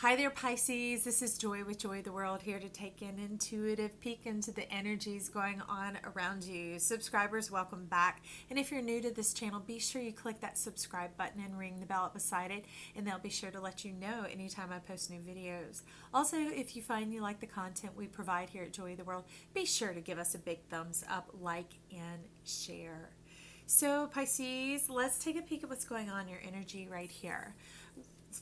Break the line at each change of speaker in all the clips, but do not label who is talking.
Hi there, Pisces. This is Joy with Joy the World, here to take an intuitive peek into the energies going on around you. Subscribers, welcome back. And if you're new to this channel, be sure you click that subscribe button and ring the bell up beside it, and they'll be sure to let you know anytime I post new videos. Also, if you find you like the content we provide here at Joy of the World, be sure to give us a big thumbs up, like, and share. So, Pisces, let's take a peek at what's going on in your energy right here.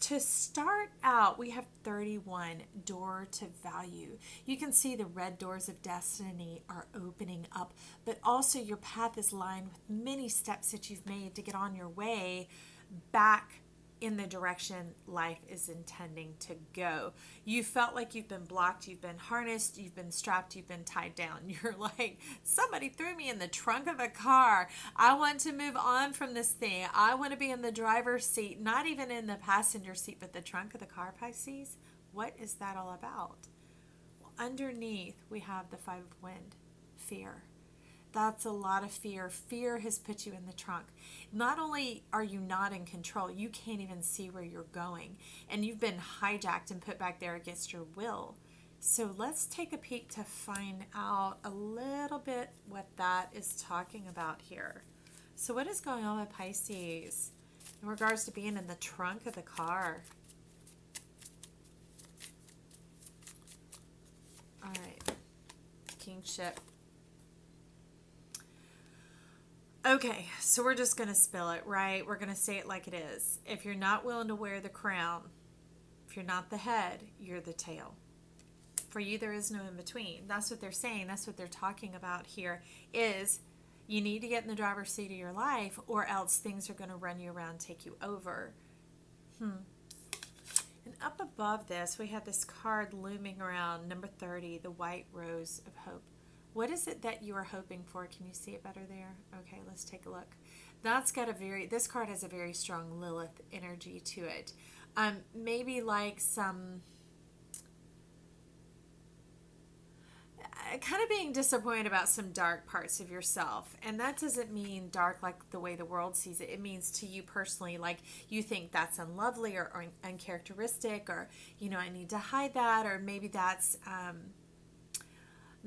To start out, we have 31, door to value. You can see the red doors of destiny are opening up, but also your path is lined with many steps that you've made to get on your way back in the direction life is intending to go. You felt like you've been blocked, you've been harnessed, you've been strapped, you've been tied down. You're like, somebody threw me in the trunk of a car. I want to move on from this thing. I want to be in the driver's seat, not even in the passenger seat, but the trunk of the car, Pisces. What is that all about? Well, underneath, we have the Five of Wind, fear. That's a lot of fear. Fear has put you in the trunk. Not only are you not in control, you can't even see where you're going. And you've been hijacked and put back there against your will. So let's take a peek to find out a little bit what that is talking about here. So what is going on with Pisces in regards to being in the trunk of the car? All right. Kingship. Okay, so we're just going to spill it, right? We're going to say it like it is. If you're not willing to wear the crown, if you're not the head, you're the tail. For you, there is no in between. That's what they're saying. That's what they're talking about here is you need to get in the driver's seat of your life, or else things are going to run you around, take you over. And up above this, we have this card looming around, number 30, the White Rose of Hope. What is it that you are hoping for? Can you see it better there? Okay, let's take a look. That's got this card has a very strong Lilith energy to it. Maybe like some, kind of being disappointed about some dark parts of yourself. And that doesn't mean dark like the way the world sees it. It means to you personally, like you think that's unlovely or uncharacteristic, or, you know, I need to hide that, or maybe that's,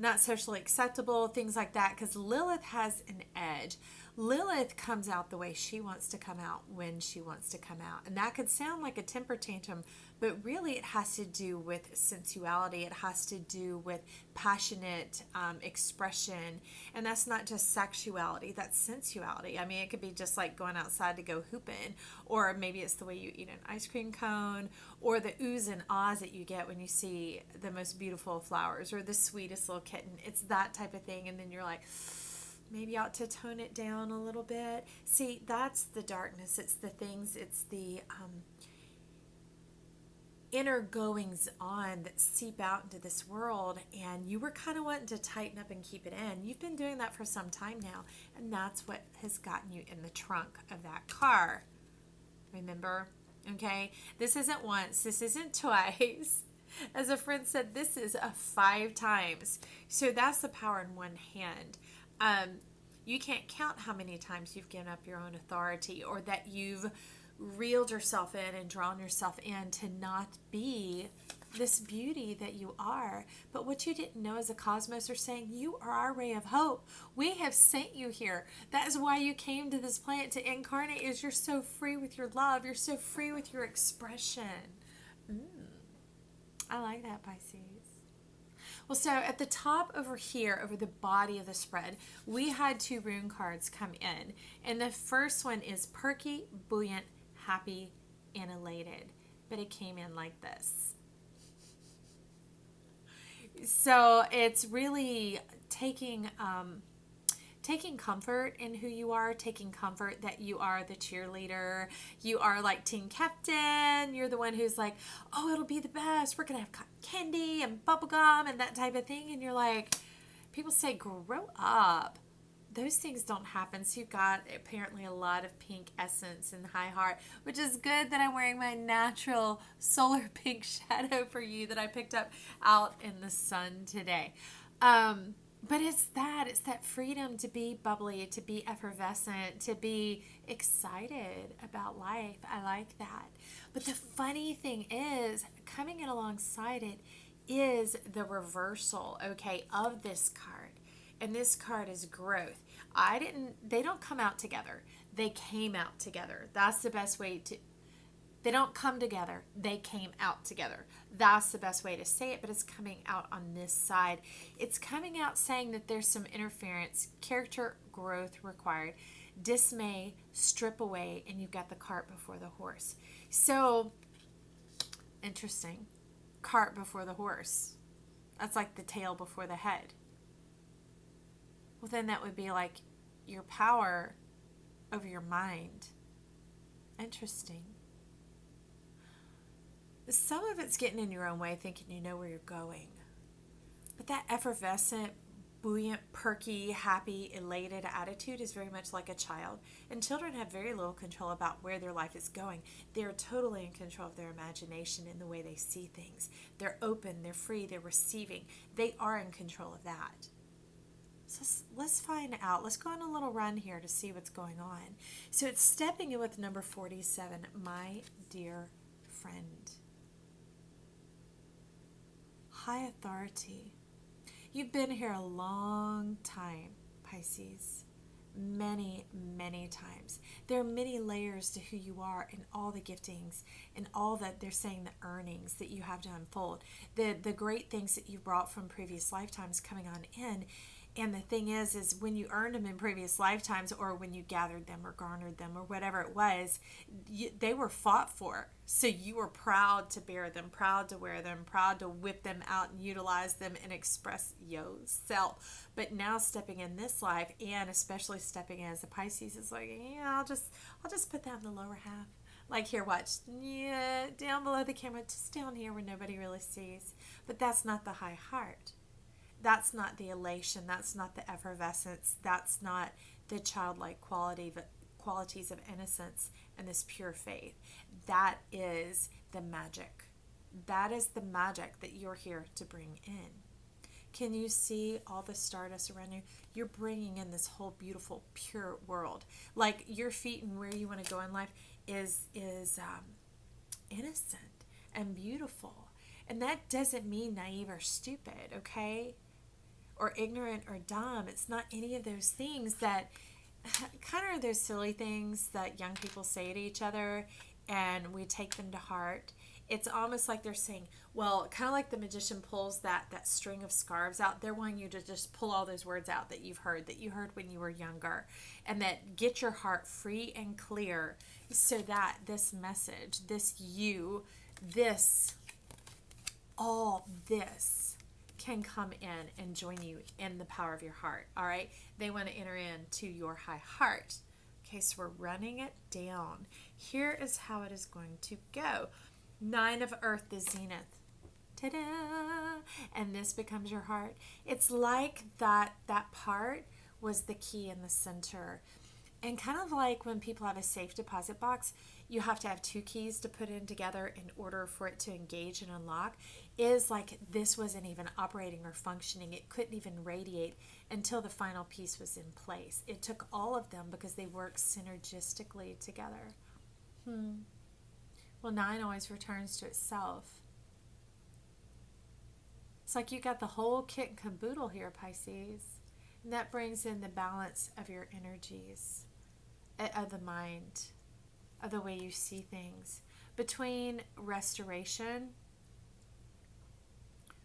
not socially acceptable, things like that, because Lilith has an edge. Lilith comes out the way she wants to come out when she wants to come out. And that could sound like a temper tantrum, but really it has to do with sensuality. It has to do with passionate expression. And that's not just sexuality, that's sensuality. I mean, it could be just like going outside to go hooping, or maybe it's the way you eat an ice cream cone, or the oohs and ahs that you get when you see the most beautiful flowers, or the sweetest little kitten. It's that type of thing. And then you're like, maybe I ought to tone it down a little bit. See, that's the darkness. It's the things, it's the inner goings on that seep out into this world, and you were kind of wanting to tighten up and keep it in. You've been doing that for some time now, and that's what has gotten you in the trunk of that car. Remember? Okay? This isn't once. This isn't twice. As a friend said, this is a 5 times. So that's the power in one hand. You can't count how many times you've given up your own authority, or that you've reeled yourself in and drawn yourself in to not be this beauty that you are. But what you didn't know is the cosmos are saying, you are our ray of hope. We have sent you here. That is why you came to this planet to incarnate, is you're so free with your love. You're so free with your expression. I like that, Pisces. Well, so at the top over here, over the body of the spread, we had 2 rune cards come in. And the first one is perky, buoyant, happy, and elated. But it came in like this. So it's really taking comfort in who you are, taking comfort that you are the cheerleader. You are like team captain. You're the one who's like, oh, it'll be the best. We're going to have cotton candy and bubblegum and that type of thing. And you're like, people say, grow up. Those things don't happen. So you've got apparently a lot of pink essence and high heart, which is good that I'm wearing my natural solar pink shadow for you that I picked up out in the sun today. But it's that freedom to be bubbly, to be effervescent, to be excited about life. I like that. But the funny thing is, coming in alongside it is the reversal, okay, of this card. And this card is growth. They don't come out together. They came out together. That's the best way to, they don't come together. They came out together. That's the best way to say it, but it's coming out on this side. It's coming out saying that there's some interference, character growth required, dismay, strip away, and you've got the cart before the horse. So, interesting. Cart before the horse. That's like the tail before the head. Well, then that would be like your power over your mind. Interesting. Some of it's getting in your own way, thinking you know where you're going. But that effervescent, buoyant, perky, happy, elated attitude is very much like a child. And children have very little control about where their life is going. They're totally in control of their imagination and the way they see things. They're open, they're free, they're receiving. They are in control of that. So let's find out. Let's go on a little run here to see what's going on. So it's stepping in with number 47, my dear friend. High authority. You've been here a long time, Pisces. Many, many times. There are many layers to who you are and all the giftings and all that they're saying the earnings that you have to unfold. The great things that you brought from previous lifetimes coming on in. And the thing is when you earned them in previous lifetimes, or when you gathered them or garnered them or whatever it was, they were fought for. So you were proud to bear them, proud to wear them, proud to whip them out and utilize them and express yourself. But now stepping in this life, and especially stepping in as a Pisces, is like, yeah, I'll just put that in the lower half. Like, here, watch. Yeah, down below the camera, just down here where nobody really sees. But that's not the high heart. That's not the elation. That's not the effervescence. That's not the childlike qualities of innocence and this pure faith. That is the magic. That is the magic that you're here to bring in. Can you see all the stardust around you? You're bringing in this whole beautiful, pure world. Like, your feet and where you want to go in life is innocent and beautiful. And that doesn't mean naive or stupid, okay? Or ignorant or dumb. It's not any of those things that kind of are those silly things that young people say to each other and we take them to heart. It's almost like they're saying, well, kind of like the magician pulls that string of scarves out. They're wanting you to just pull all those words out that you heard when you were younger, and that get your heart free and clear so that this message, all this can come in and join you in the power of your heart. All right, they want to enter into your high heart. Okay, so we're running it down. Here is how it is going to go. 9 of Earth, the zenith. Ta-da! And this becomes your heart. It's like that part was the key in the center. And kind of like when people have a safe deposit box, you have to have 2 keys to put in together in order for it to engage and unlock, is like this wasn't even operating or functioning. It couldn't even radiate until the final piece was in place. It took all of them because they work synergistically together. Well, 9 always returns to itself. It's like you got the whole kit and caboodle here, Pisces. And that brings in the balance of your energies, of the mind, of the way you see things. Between restoration,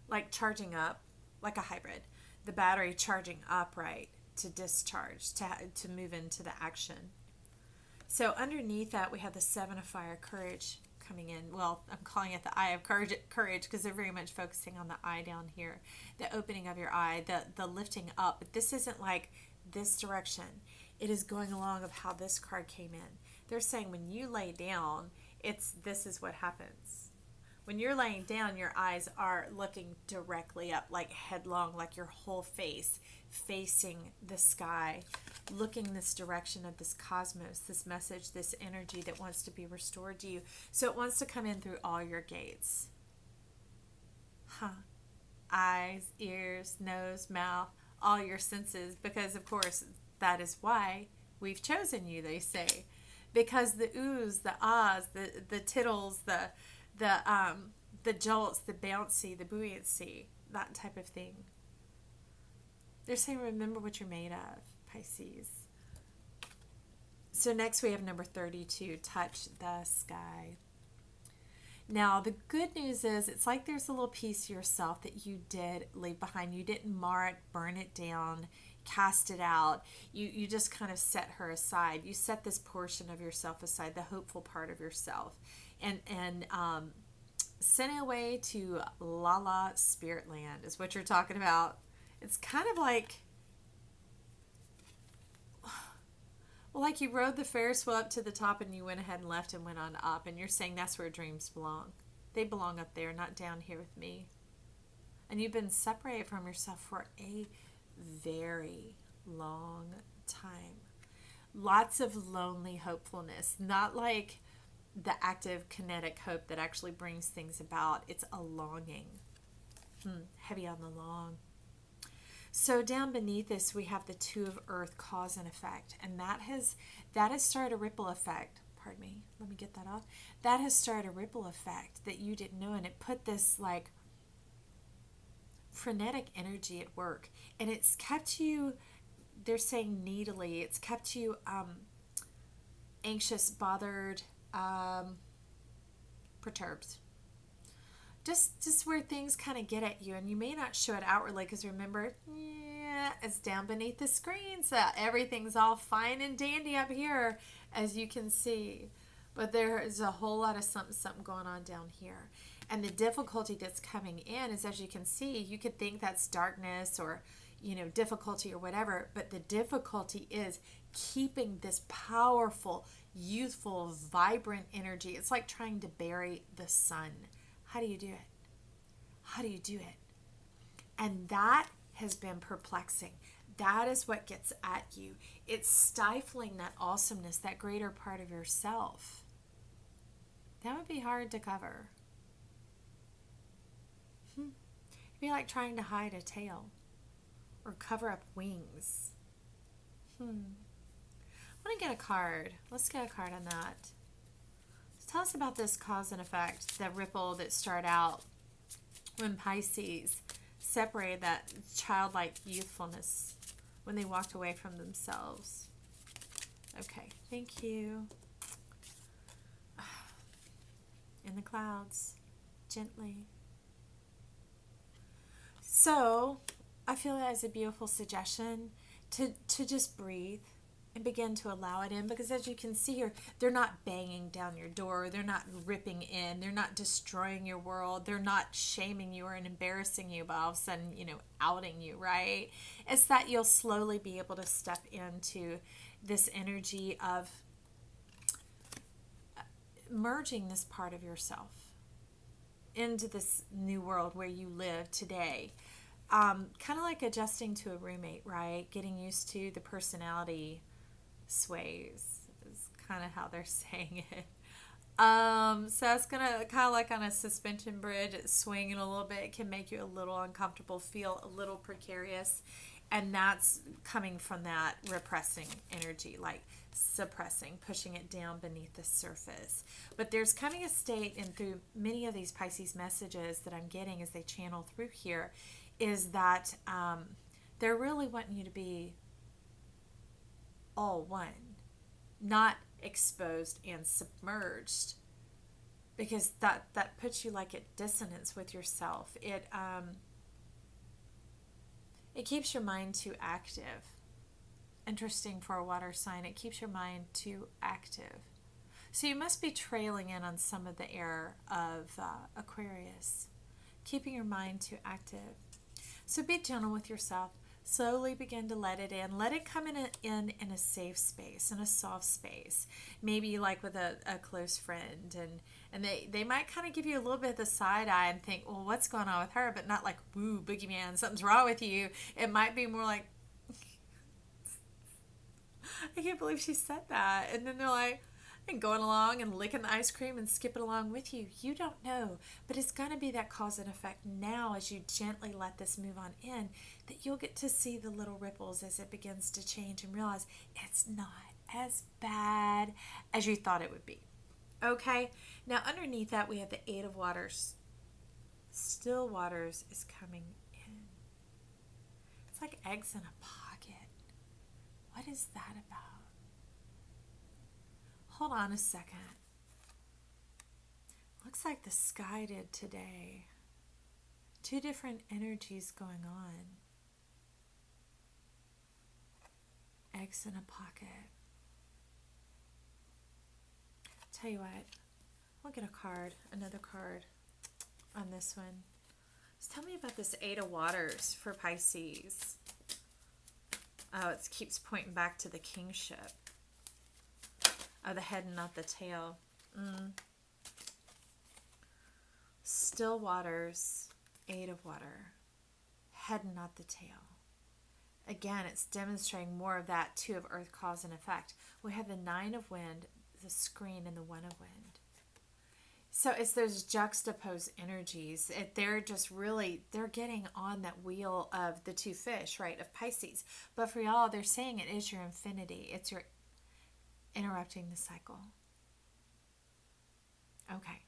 like charging up, like a hybrid, the battery charging up, right, to discharge, to move into the action. So underneath that, we have the 7 of Fire, courage, coming in. Well, I'm calling it the eye of courage because they're very much focusing on the eye down here, the opening of your eye, the lifting up. But this isn't like this direction. It is going along of how this card came in. They're saying when you lay down, this is what happens. When you're laying down, your eyes are looking directly up, like headlong, like your whole face facing the sky, looking this direction of this cosmos, this message, this energy that wants to be restored to you. So it wants to come in through all your gates. Eyes, ears, nose, mouth, all your senses, because of course that is why we've chosen you, they say. Because the oohs, the ahs, the tittles, the the jolts, the bouncy, the buoyancy, that type of thing. They're saying remember what you're made of, Pisces. So next we have number 32, touch the sky. Now, the good news is it's like there's a little piece of yourself that you did leave behind. You didn't mar it, burn it down, cast it out. You just kind of set her aside. You set this portion of yourself aside, the hopeful part of yourself, and sent it away to La La Spirit Land is what you're talking about. It's kind of like, well, like you rode the Ferris wheel up to the top and you went ahead and left and went on up, and you're saying that's where dreams belong. They belong up there, not down here with me. And you've been separated from yourself for a very long time. Lots of lonely hopefulness, not like the active kinetic hope that actually brings things about. It's a longing. Heavy on the long. So down beneath this, we have the Two of Earth, cause and effect. And that has started a ripple effect. Pardon me. Let me get that off. That has started a ripple effect that you didn't know. And it put this like frenetic energy at work. And it's kept you, they're saying needily, it's kept you anxious, bothered, perturbed. Just where things kind of get at you, and you may not show it outwardly because remember, it's down beneath the screen, so everything's all fine and dandy up here, as you can see. But there is a whole lot of something going on down here. And the difficulty that's coming in is, as you can see, you could think that's darkness or, difficulty or whatever, but the difficulty is keeping this powerful, youthful, vibrant energy. It's like trying to bury the sun. How do you do it? How do you do it? And that has been perplexing. That is what gets at you. It's stifling that awesomeness, that greater part of yourself. That would be hard to cover. It'd be like trying to hide a tail or cover up wings. I want to get a card. Let's get a card on that. Tell us about this cause and effect, the ripple that started out when Pisces separated that childlike youthfulness when they walked away from themselves. Okay, thank you. In the clouds, gently. So, I feel that as a beautiful suggestion to just breathe and begin to allow it in, because as you can see here, they're not banging down your door, they're not ripping in, they're not destroying your world, they're not shaming you or embarrassing you by all of a sudden, outing you, right? It's that you'll slowly be able to step into this energy of merging this part of yourself into this new world where you live today. Kind of like adjusting to a roommate, right? Getting used to the personality sways is kind of how they're saying it. So it's gonna kind of like on a suspension bridge, it's swinging a little bit. It can make you a little uncomfortable, feel a little precarious, and that's coming from that repressing energy, like suppressing, pushing it down beneath the surface. But there's coming a state, and through many of these Pisces messages that I'm getting as they channel through here, is that they're really wanting you to be all one, not exposed and submerged, because that puts you like at dissonance with yourself. It keeps your mind too active. Interesting for a water sign, it keeps your mind too active. So you must be trailing in on some of the air of Aquarius, keeping your mind too active. So be gentle with yourself. Slowly begin to let it in. Let it come in a safe space, in a soft space. Maybe like with a close friend. And they might kind of give you a little bit of the side eye and think, well, what's going on with her? But not like, woo, boogeyman, something's wrong with you. It might be more like, I can't believe she said that. And then they're like, and going along and licking the ice cream and skipping along with you. You don't know, but it's going to be that cause and effect now as you gently let this move on in, that you'll get to see the little ripples as it begins to change and realize it's not as bad as you thought it would be. Okay, now underneath that we have the Eight of Waters. still waters is coming in. It's like eggs in a pocket. What is that about? Hold on a second. Looks like the sky did today. Two different energies going on. Eggs in a pocket. Tell you what, I'll get a card, another card on this one. Just tell me about this Eight of Waters for Pisces. Oh, it keeps pointing back to the kingship. Oh, the head and not the tail. Still waters, Eight of Water, head and not the tail. Again, it's demonstrating more of that Two of Earth, cause and effect. We have the Nine of Wind, the screen, and the One of Wind. So it's those juxtaposed energies. They're just really, they're getting on that wheel of the two fish, right, of Pisces. But for y'all, they're saying it is your infinity. It's your interrupting the cycle. Okay.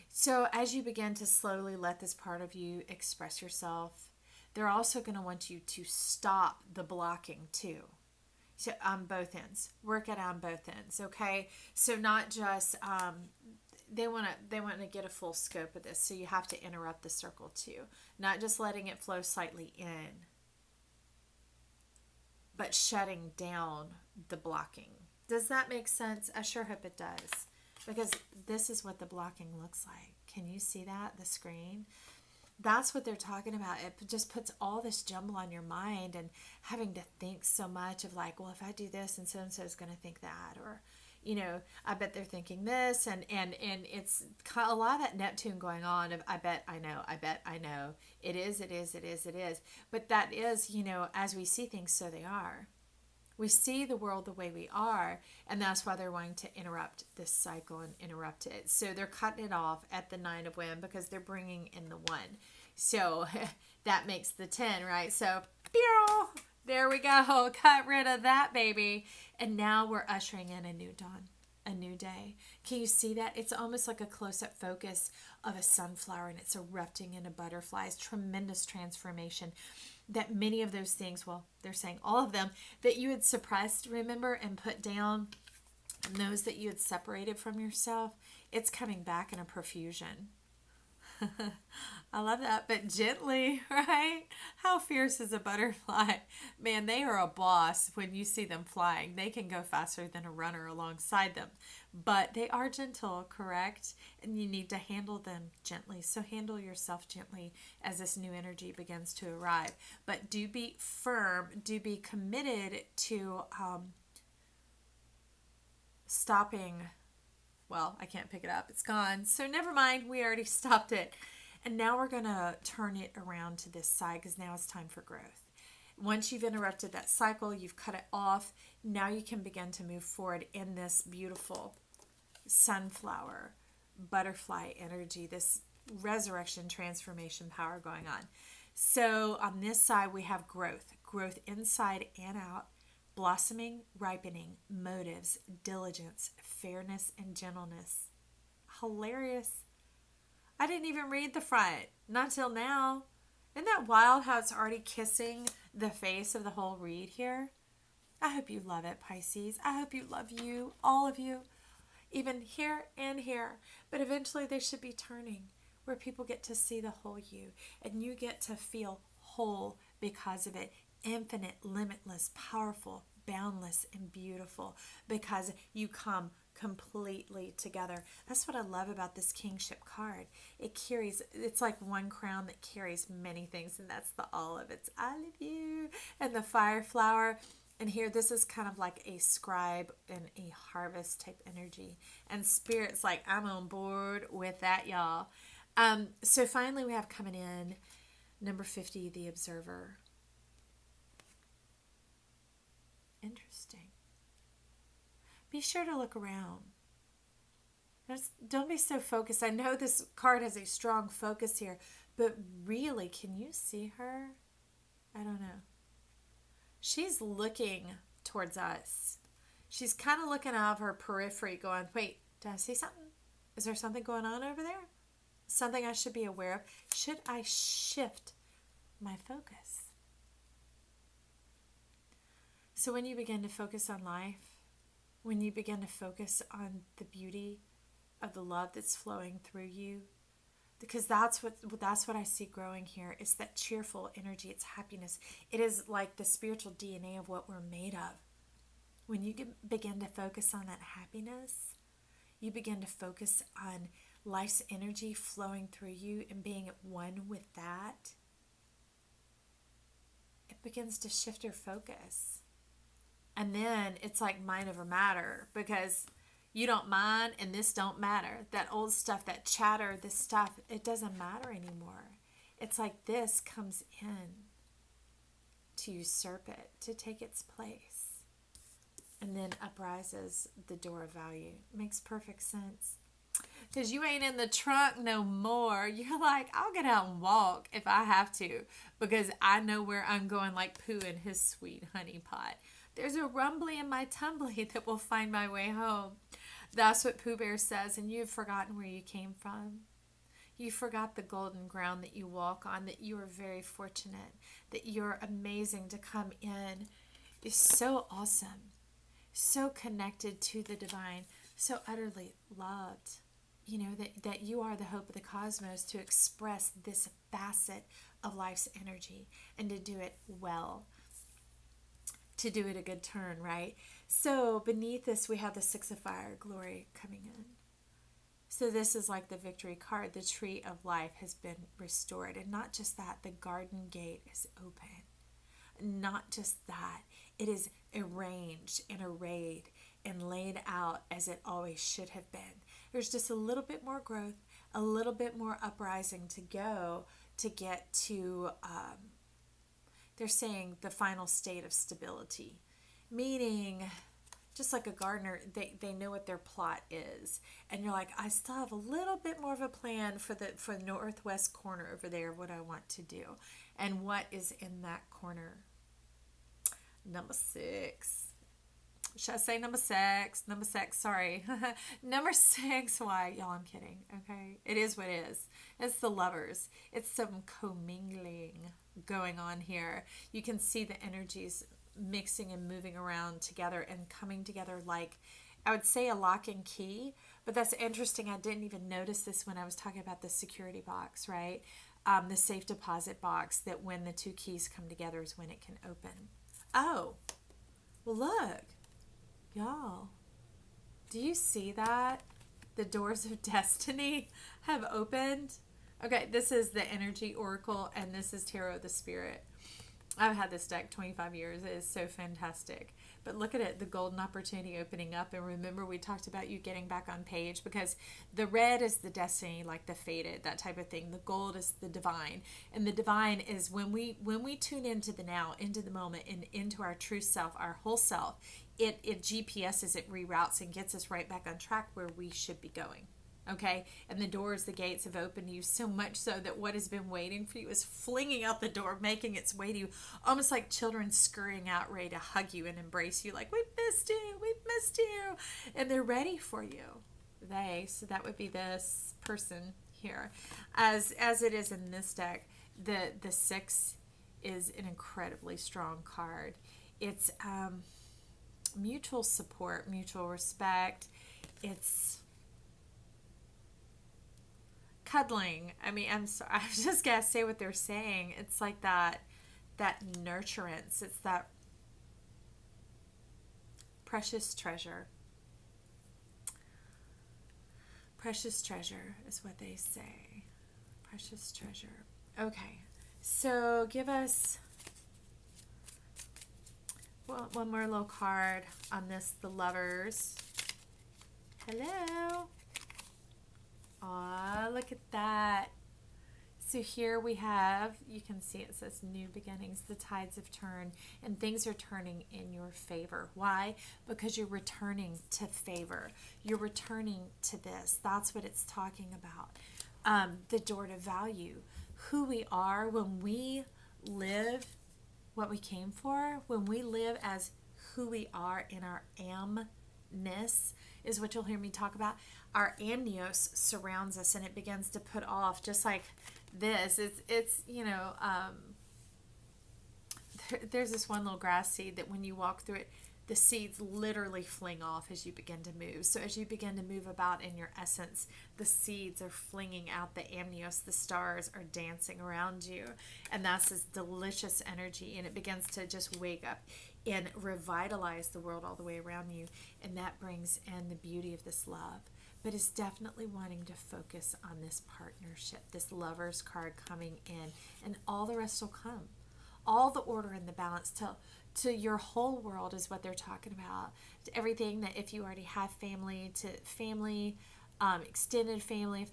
So as you begin to slowly let this part of you express yourself, they're also going to want you to stop the blocking too. So on both ends, work it on both ends, okay? So not just they want to get a full scope of this, so you have to interrupt the circle too, not just letting it flow slightly in, but shutting down the blocking. Does that make sense? I sure hope it does, because this is what the blocking looks like. Can you see that, the screen? That's what they're talking about. It just puts all this jumble on your mind and having to think so much of like, well, if I do this and so is going to think that, or, you know, I bet they're thinking this, and it's a lot of that Neptune going on of I bet I know. It is. But that is, you know, as we see things, so they are. We see the world the way we are, and that's why they're wanting to interrupt this cycle and interrupt it. So they're cutting it off at the Nine of Wind because they're bringing in the One. So that makes the 10, right? So there we go. Cut rid of that, baby. And now we're ushering in a new dawn, a new day. Can you see that? It's almost like a close-up focus of a sunflower, and it's erupting into butterflies. Tremendous transformation. That many of those things, well, they're saying all of them, that you had suppressed, remember, and put down, and those that you had separated from yourself, it's coming back in a profusion. I love that, but gently, right? How fierce is a butterfly? Man, they are a boss when you see them flying. They can go faster than a runner alongside them, but they are gentle, correct? And you need to handle them gently. So handle yourself gently as this new energy begins to arrive. But do be firm, do be committed to stopping. Well, I can't pick it up. It's gone. So never mind. We already stopped it. And now we're going to turn it around to this side because now it's time for growth. Once you've interrupted that cycle, you've cut it off, now you can begin to move forward in this beautiful sunflower, butterfly energy, this resurrection, transformation power going on. So on this side, we have growth inside and out, blossoming, ripening, motives, diligence, fairness, and gentleness. Hilarious. I didn't even read the front, not till now. Isn't that wild how it's already kissing the face of the whole read here? I hope you love it, Pisces. I hope you love you, all of you, even here and here. But eventually they should be turning where people get to see the whole you, and you get to feel whole because of it. Infinite, limitless, powerful, boundless, and beautiful because you come completely together. That's what I love about this kingship card. It's like one crown that carries many things, and that's the olive. It's I love you. And the fire flower. And here, this is kind of like a scribe and a harvest type energy. And Spirit's like, I'm on board with that, y'all. So finally, we have coming in number 50, the observer. Interesting. Be sure to look around. Don't be so focused. I know this card has a strong focus here, but really, can you see her? I don't know. She's looking towards us. She's kind of looking out of her periphery going, wait, did I see something? Is there something going on over there? Something I should be aware of. Should I shift my focus? So when you begin to focus on life, when you begin to focus on the beauty of the love that's flowing through you, because that's what I see growing here. It's that cheerful energy. It's happiness. It is like the spiritual DNA of what we're made of. When you begin to focus on that happiness, you begin to focus on life's energy flowing through you and being at one with that. It begins to shift your focus. And then it's like mind over matter, because you don't mind and this don't matter. That old stuff, that chatter, this stuff, it doesn't matter anymore. It's like this comes in to usurp it, to take its place. And then uprises the door of value. Makes perfect sense. Because you ain't in the trunk no more. You're like, I'll get out and walk if I have to, because I know where I'm going, like Pooh in his sweet honey pot. There's a rumbly in my tumbly that will find my way home. That's what Pooh Bear says, and you've forgotten where you came from. You forgot the golden ground that you walk on, that you are very fortunate, that you're amazing to come in. Is so awesome, so connected to the divine, so utterly loved. You know, that you are the hope of the cosmos, to express this facet of life's energy and to do it well. To do it a good turn, right? So beneath this, we have the Six of Fire, glory coming in. So this is like the victory card. The tree of life has been restored. And not just that, the garden gate is open. Not just that, it is arranged and arrayed and laid out as it always should have been. There's just a little bit more growth, a little bit more uprising to go to get to... they're saying the final state of stability, meaning just like a gardener, they know what their plot is, and you're like, I still have a little bit more of a plan for the northwest corner over there, what I want to do. And what is in that corner? Number 6. Should I say number 6? Number 6, sorry. Number 6, why? Y'all, I'm kidding, okay? It is what it is. It's the Lovers. It's some commingling going on here. You can see the energies mixing and moving around together and coming together like, I would say, a lock and key. But that's interesting. I didn't even notice this when I was talking about the security box, right? The safe deposit box, that when the two keys come together is when it can open. Oh, well, look. Y'all, do you see that? The doors of destiny have opened. Okay, this is the Energy Oracle, and this is Tarot of the Spirit. I've had this deck 25 years. It is so fantastic. But look at it, the golden opportunity opening up. And remember, we talked about you getting back on page, because the red is the destiny, like the fated, that type of thing. The gold is the divine. And the divine is when we tune into the now, into the moment, and into our true self, our whole self, it GPSs, it reroutes and gets us right back on track where we should be going. Okay, and the doors, the gates have opened to you, so much so that what has been waiting for you is flinging out the door, making its way to you, almost like children scurrying out, ready to hug you and embrace you, like, we missed you, and they're ready for you. So that would be this person here. As it is in this deck, the 6 is an incredibly strong card. It's mutual support, mutual respect. It's cuddling. I mean, I just gotta say what they're saying. It's like that nurturance. It's that precious treasure. Precious treasure is what they say. Precious treasure. Okay, so give us one more little card on this, the Lovers. Hello. Aw, look at that. So here we have, you can see it says new beginnings, the tides have turned, and things are turning in your favor. Why? Because you're returning to favor. You're returning to this. That's what it's talking about. The door to value. Who we are when we live what we came for, when we live as who we are in our amness, is what you'll hear me talk about. Our amnios surrounds us, and it begins to put off, just like this. It's there's this one little grass seed that when you walk through it, the seeds literally fling off as you begin to move. So as you begin to move about in your essence, the seeds are flinging out the amnios, the stars are dancing around you. And that's this delicious energy, and it begins to just wake up and revitalize the world all the way around you. And that brings in the beauty of this love. But it's definitely wanting to focus on this partnership, this Lover's card coming in, and all the rest will come. All the order and the balance to your whole world is what they're talking about. To everything that, if you already have family, to family, extended family, if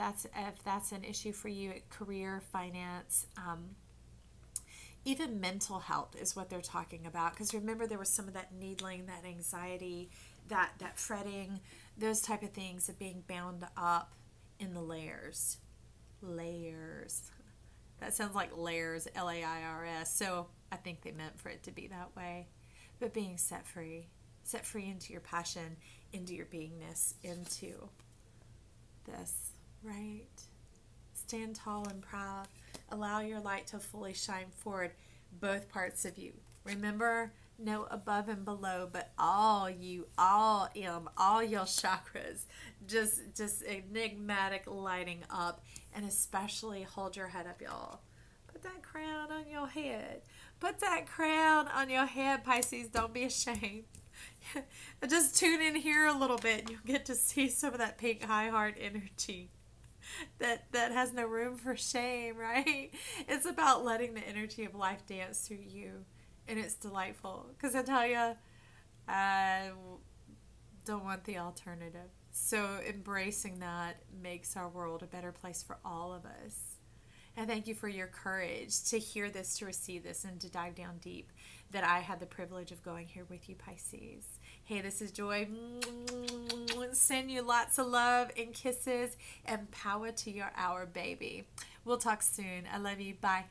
that's an issue for you, career, finance, even mental health is what they're talking about. Because remember, there was some of that needling, that anxiety, that fretting, those type of things of being bound up in the layers. That sounds like layers, Lairs. So I think they meant for it to be that way. But being set free into your passion, into your beingness, into this, right? Stand tall and proud. Allow your light to fully shine forward, both parts of you. Remember, no above and below, but all your chakras, just enigmatic lighting up. And especially hold your head up, y'all. Put that crown on your head. Put that crown on your head, Pisces. Don't be ashamed. Just tune in here a little bit, and you'll get to see some of that pink high heart energy that has no room for shame, right? It's about letting the energy of life dance through you, and it's delightful. Because I tell you, I don't want the alternative. So embracing that makes our world a better place for all of us. And thank you for your courage to hear this, to receive this, and to dive down deep, that I had the privilege of going here with you, Pisces. Hey, this is Joy. Send you lots of love and kisses and power to your hour, baby. We'll talk soon. I love you. Bye.